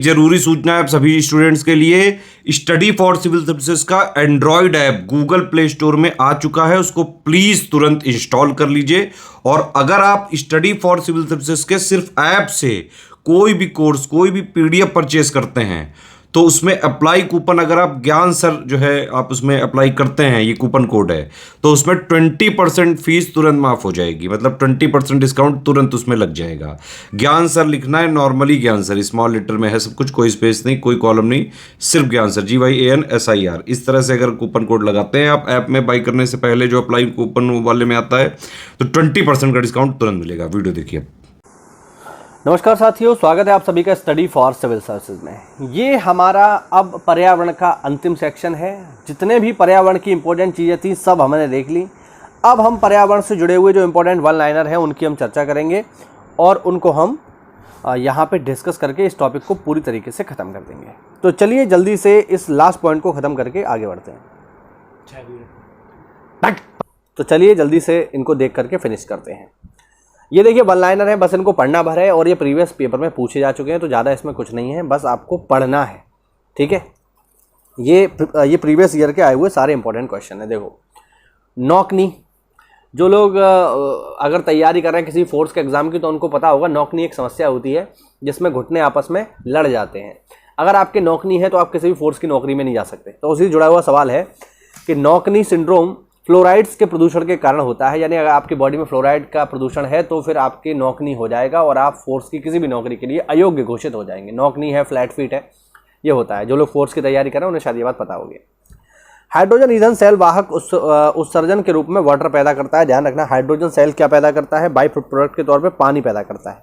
जरूरी सूचना है आप सभी स्टूडेंट्स के लिए, स्टडी फॉर सिविल सर्विसेज का Android app Google play store में आ चुका है, उसको प्लीज तुरंत इंस्टॉल कर लीजिए। और अगर आप स्टडी फॉर सिविल सर्विसेज के सिर्फ ऐप से कोई भी कोर्स, कोई भी पीडीएफ परचेस करते हैं तो उसमें अप्लाई कूपन, अगर आप ज्ञान सर जो है आप उसमें अप्लाई करते हैं, ये कूपन कोड है, तो उसमें 20% फीस तुरंत माफ हो जाएगी, मतलब 20% डिस्काउंट तुरंत उसमें लग जाएगा। ज्ञान सर लिखना है, नॉर्मली ज्ञान सर, स्मॉल लेटर में है सब कुछ, कोई स्पेस नहीं, कोई कॉलम नहीं, सिर्फ ज्ञान सर, GYANSIR। इस तरह से अगर कूपन कोड लगाते हैं आप ऐप में बाई करने से पहले, जो अप्लाई कूपन वाले में आता है, तो 20% का डिस्काउंट तुरंत मिलेगा। वीडियो देखिए। नमस्कार साथियों, स्वागत है आप सभी का स्टडी फॉर सिविल सर्विसेज में। ये हमारा अब पर्यावरण का अंतिम सेक्शन है। जितने भी पर्यावरण की इंपॉर्टेंट चीज़ें थी सब हमने देख ली। अब हम पर्यावरण से जुड़े हुए जो इंपॉर्टेंट वन लाइनर हैं उनकी हम चर्चा करेंगे और उनको हम यहाँ पे डिस्कस करके इस टॉपिक को पूरी तरीके से ख़त्म कर देंगे। तो चलिए जल्दी से इस लास्ट पॉइंट को ख़त्म करके आगे बढ़ते हैं। तो चलिए जल्दी से इनको देख करके फिनिश करते हैं। ये देखिए वन लाइनर है, बस इनको पढ़ना भर है और ये प्रीवियस पेपर में पूछे जा चुके हैं, तो ज़्यादा इसमें कुछ नहीं है, बस आपको पढ़ना है। ठीक है, ये प्रीवियस ईयर के आए हुए सारे इंपॉर्टेंट क्वेश्चन है। देखो, नौकनी, जो लोग अगर तैयारी कर रहे हैं किसी फोर्स के एग्जाम की तो उनको पता होगा नौकनी एक समस्या होती है जिसमें घुटने आपस में लड़ जाते हैं। अगर आपके नौकनी है तो आप किसी भी फोर्स की नौकरी में नहीं जा सकते। तो उसी से जुड़ा हुआ सवाल है कि नौकनी सिंड्रोम फ्लोराइड्स के प्रदूषण के कारण होता है, यानी अगर आपकी बॉडी में फ्लोराइड का प्रदूषण है तो फिर आपकी नौकनी हो जाएगा और आप फोर्स की किसी भी नौकरी के लिए अयोग्य घोषित हो जाएंगे। नौकनी है, फ्लैट फीट है, ये होता है। जो लोग फोर्स की तैयारी कर रहे हैं उन्हें शायद ये बात पता होगी। हाइड्रोजन ईंधन सेल वाहक उत्सर्जन के रूप में वाटर पैदा करता है। ध्यान रखना, हाइड्रोजन सेल क्या पैदा करता है? बाई प्रोडक्ट के तौर पर पानी पैदा करता है।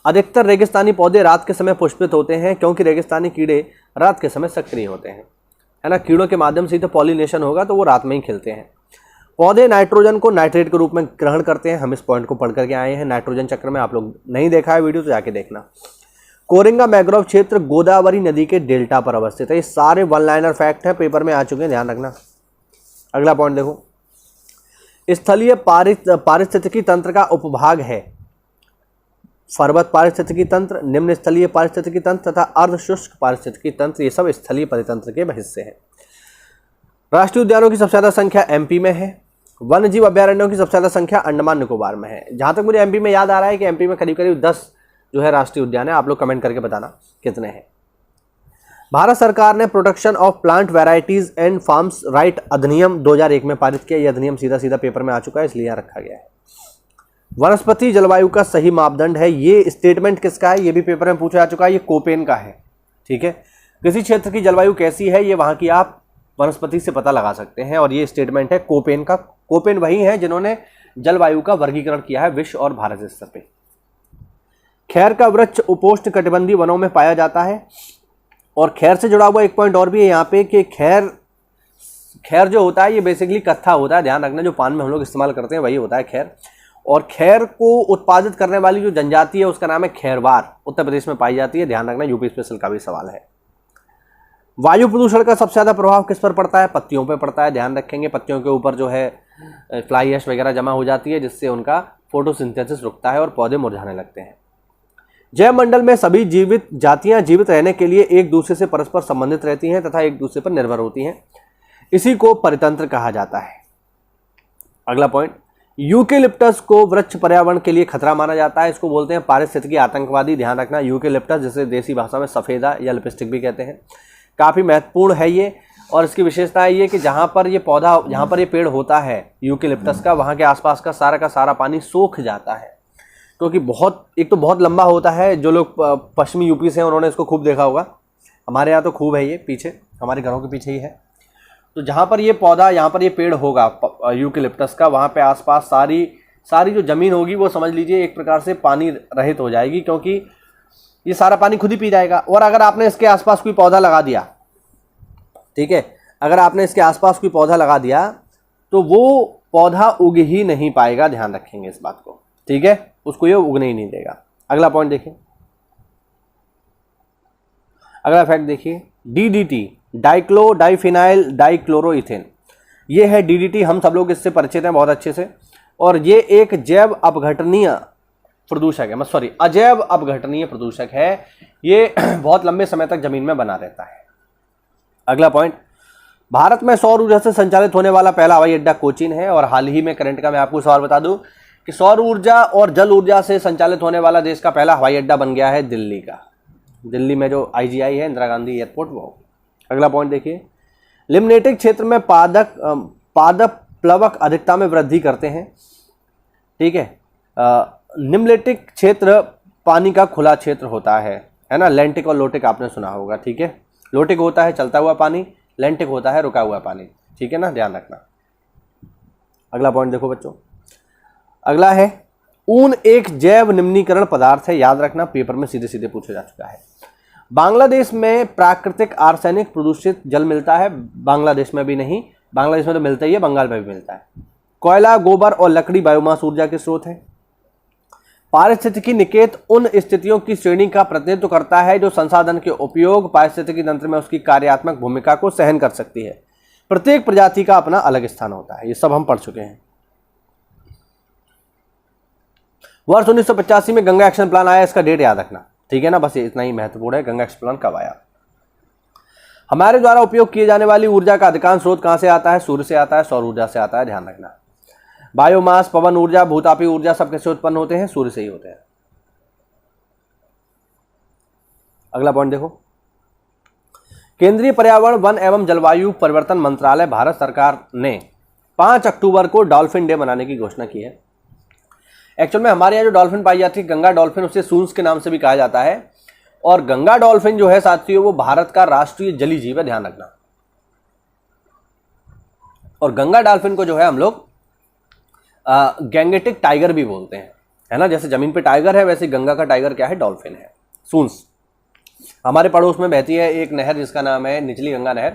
अधिकतर रेगिस्तानी पौधे रात के समय पुष्पित होते हैं क्योंकि रेगिस्तानी कीड़े रात के समय सक्रिय होते हैं, है ना। कीड़ों के माध्यम से तो पॉलिनेशन होगा तो वो रात में ही खिलते हैं। पौधे नाइट्रोजन को नाइट्रेट के रूप में ग्रहण करते हैं। हम इस पॉइंट को पढ़ करके आए हैं नाइट्रोजन चक्र में, आप लोग नहीं देखा है वीडियो तो जाके देखना। कोरिंगा मैंग्रोव क्षेत्र गोदावरी नदी के डेल्टा पर अवस्थित है। ये सारे वन लाइनर फैक्ट हैं, पेपर में आ चुके हैं, ध्यान रखना। अगला पॉइंट देखो, स्थलीय पारिस्थितिकी तंत्र का उपभाग है पर्वत पारिस्थितिकी तंत्र, निम्न स्थलीय पारिस्थितिकी तंत्र तथा अर्ध शुष्क पारिस्थितिकी तंत्र। ये सब स्थलीय परितंत्र के हिस्से हैं। राष्ट्रीय उद्यानों की सबसे ज़्यादा संख्या एमपी में है। वन्य जीव अभ्यारण्यों की सबसे ज़्यादा संख्या अंडमान निकोबार में है। जहाँ तक मुझे एमपी में याद आ रहा है कि एमपी में करीब करीब 10 जो है राष्ट्रीय उद्यान है। आप लोग कमेंट करके बताना कितने हैं। भारत सरकार ने protection of plant varieties and farms right अधिनियम 2001 में पारित किया। यह अधिनियम सीधा सीधा पेपर में आ चुका है, इसलिए यहाँ रखा गया है। वनस्पति जलवायु का सही मापदंड है, ये स्टेटमेंट किसका है? ये भी पेपर में पूछा जा चुका है, ये कोपेन का है। ठीक है, किसी क्षेत्र की जलवायु कैसी है ये वहां की आप वनस्पति से पता लगा सकते हैं और ये स्टेटमेंट है कोपेन का। कोपेन वही है जिन्होंने जलवायु का वर्गीकरण किया है विश्व और भारत स्तर पे। खैर का वृक्ष उपोष्ण कटिबंधीय वनों में पाया जाता है। और खैर से जुड़ा हुआ एक पॉइंट और भी है यहाँ पे कि खैर जो होता है ये बेसिकली कत्था होता है। ध्यान रखना, जो पान में हम लोग इस्तेमाल करते हैं वही होता है खैर। और खैर को उत्पादित करने वाली जो जनजाति है उसका नाम है खैरवार, उत्तर प्रदेश में पाई जाती है। ध्यान रखना, यूपी स्पेशल का भी सवाल है। वायु प्रदूषण का सबसे ज़्यादा प्रभाव किस पर पड़ता है? पत्तियों पर पड़ता है। ध्यान रखेंगे, पत्तियों के ऊपर जो है फ्लाई ऐश वगैरह जमा हो जाती है जिससे उनका फोटोसिंथेसिस रुकता है और पौधे मुरझाने लगते हैं। जैव मंडल में सभी जीवित जातियां जीवित रहने के लिए एक दूसरे से परस्पर संबंधित रहती हैं तथा एक दूसरे पर निर्भर होती हैं। इसी को परितंत्र कहा जाता है। अगला पॉइंट, यूकेलिप्टस को वृक्ष पर्यावरण के लिए खतरा माना जाता है। इसको बोलते हैं पारिस्थितिकी आतंकवादी। ध्यान रखना, यूकेलिप्टस जिसे देसी भाषा में सफेदा या लिपस्टिक भी कहते हैं, काफ़ी महत्वपूर्ण है ये। और इसकी विशेषता है ये कि जहाँ पर ये पौधा, जहाँ पर ये पेड़ होता है यूकेलिप्टस का, वहाँ के आसपास का सारा पानी सूख जाता है क्योंकि एक तो बहुत लंबा होता है। जो लोग पश्चिमी यूपी से हैं उन्होंने इसको खूब देखा होगा। हमारे यहाँ तो खूब है, ये पीछे हमारे घरों के पीछे ही है। तो जहाँ पर ये पौधा, यहाँ पर ये पेड़ होगा यूकेलिप्टस का, वहाँ पे आसपास सारी जो ज़मीन होगी वो समझ लीजिए एक प्रकार से पानी रहित हो जाएगी क्योंकि ये सारा पानी खुद ही पी जाएगा। और अगर आपने इसके आसपास कोई पौधा लगा दिया, ठीक है, अगर आपने इसके आसपास कोई पौधा लगा दिया तो वो पौधा उग ही नहीं पाएगा। ध्यान रखेंगे इस बात को, ठीक है, उसको ये उगने ही नहीं देगा। अगला पॉइंट देखिए, अगला फैक्ट देखिए, DDT डाइक्लो डाइफिनाइल डाइक्लोरोइथेन, ये है DDT। हम सब लोग इससे परिचित हैं बहुत अच्छे से। और ये एक जैव अपघटनीय प्रदूषक है, सॉरी अजैव अपघटनीय प्रदूषक है, ये बहुत लंबे समय तक जमीन में बना रहता है। अगला पॉइंट, भारत में सौर ऊर्जा से संचालित होने वाला पहला हवाई अड्डा कोचीन है। और हाल ही में करंट का मैं आपको सवाल बता दूं कि सौर ऊर्जा और जल ऊर्जा से संचालित होने वाला देश का पहला हवाई अड्डा बन गया है दिल्ली का। दिल्ली में जो IGI है, इंदिरा गांधी एयरपोर्ट, वो। अगला पॉइंट देखिए, लिम्नेटिक क्षेत्र में पादप प्लवक अधिकता में वृद्धि करते हैं। ठीक है, निम्नलिखित क्षेत्र पानी का खुला क्षेत्र होता है ना। लैंटिक और लोटिक आपने सुना होगा। ठीक है, लोटिक होता है चलता हुआ पानी, लैंटिक होता है रुका हुआ पानी। ठीक है ना, ध्यान रखना। अगला पॉइंट देखो बच्चों, अगला है ऊन एक जैव निम्नीकरण पदार्थ है। याद रखना, पेपर में सीधे सीधे पूछा जा चुका है। बांग्लादेश में प्राकृतिक आर्सेनिक प्रदूषित जल मिलता है। बांग्लादेश में भी नहीं, बांग्लादेश में तो मिलता ही है, बंगाल में भी मिलता है। कोयला, गोबर और लकड़ी बायोमास ऊर्जा के स्रोत हैं। पारिस्थितिकी निकेत उन स्थितियों की श्रेणी का प्रतिनिधित्व करता है जो संसाधन के उपयोग पारिस्थितिकी तंत्र में उसकी कार्यात्मक भूमिका को सहन कर सकती है। प्रत्येक प्रजाति का अपना अलग स्थान होता है। ये सब हम पढ़ चुके हैं। वर्ष 1985 में गंगा एक्शन प्लान आया, इसका डेट याद रखना। ठीक है ना, बस इतना ही महत्वपूर्ण है, गंगा एक्शन प्लान कब आया। हमारे द्वारा उपयोग किए जाने वाली ऊर्जा का अधिकांश स्रोत कहां से आता है? सूर्य से आता है, सौर ऊर्जा से आता है, ध्यान रखना। बायोमास, पवन ऊर्जा, भूतापीय ऊर्जा सब कैसे उत्पन्न होते हैं? सूर्य से ही होते हैं। अगला पॉइंट देखो, केंद्रीय पर्यावरण, वन एवं जलवायु परिवर्तन मंत्रालय, भारत सरकार ने 5 अक्टूबर को डॉल्फिन डे मनाने की घोषणा की है। एक्चुअल में हमारे यहाँ जो डॉल्फिन पाई जाती है, गंगा डॉल्फिन, उसे सूंस के नाम से भी कहा जाता है। और गंगा डॉल्फिन जो है साथियों, वो भारत का राष्ट्रीय जलीय जीव है, ध्यान रखना। और गंगा डॉल्फिन को जो है हम लोग गैंगेटिक टाइगर भी बोलते हैं, है ना। जैसे जमीन पे टाइगर है, वैसे गंगा का टाइगर क्या है? डॉल्फिन है, सूंस। हमारे पड़ोस में बहती है एक नहर जिसका नाम है निचली गंगा नहर,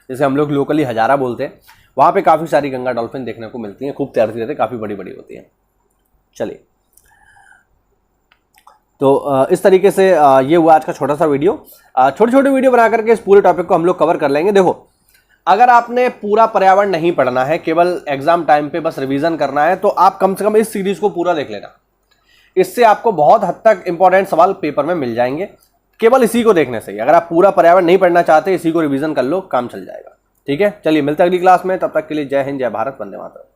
जिसे हम लोग लोकली हजारा बोलते हैं। वहाँ पे काफ़ी सारी गंगा डॉल्फिन देखने को मिलती हैं, खूब तैरती रहती है, काफ़ी बड़ी बड़ी होती हैं। चलिए, तो इस तरीके से ये हुआ आज का छोटा सा वीडियो। छोटे छोटे वीडियो बना करके इस पूरे टॉपिक को हम लोग कवर कर लेंगे। देखो, अगर आपने पूरा पर्यावरण नहीं पढ़ना है, केवल एग्जाम टाइम पे बस रिवीजन करना है, तो आप कम से कम इस सीरीज को पूरा देख लेना। इससे आपको बहुत हद तक इंपॉर्टेंट सवाल पेपर में मिल जाएंगे, केवल इसी को देखने से ही। अगर आप पूरा पर्यावरण नहीं पढ़ना चाहते, इसी को रिवीजन कर लो, काम चल जाएगा। ठीक है, चलिए मिलते हैं अगली क्लास में। तब तक के लिए जय हिंद, जय भारत, वंदे मातरम।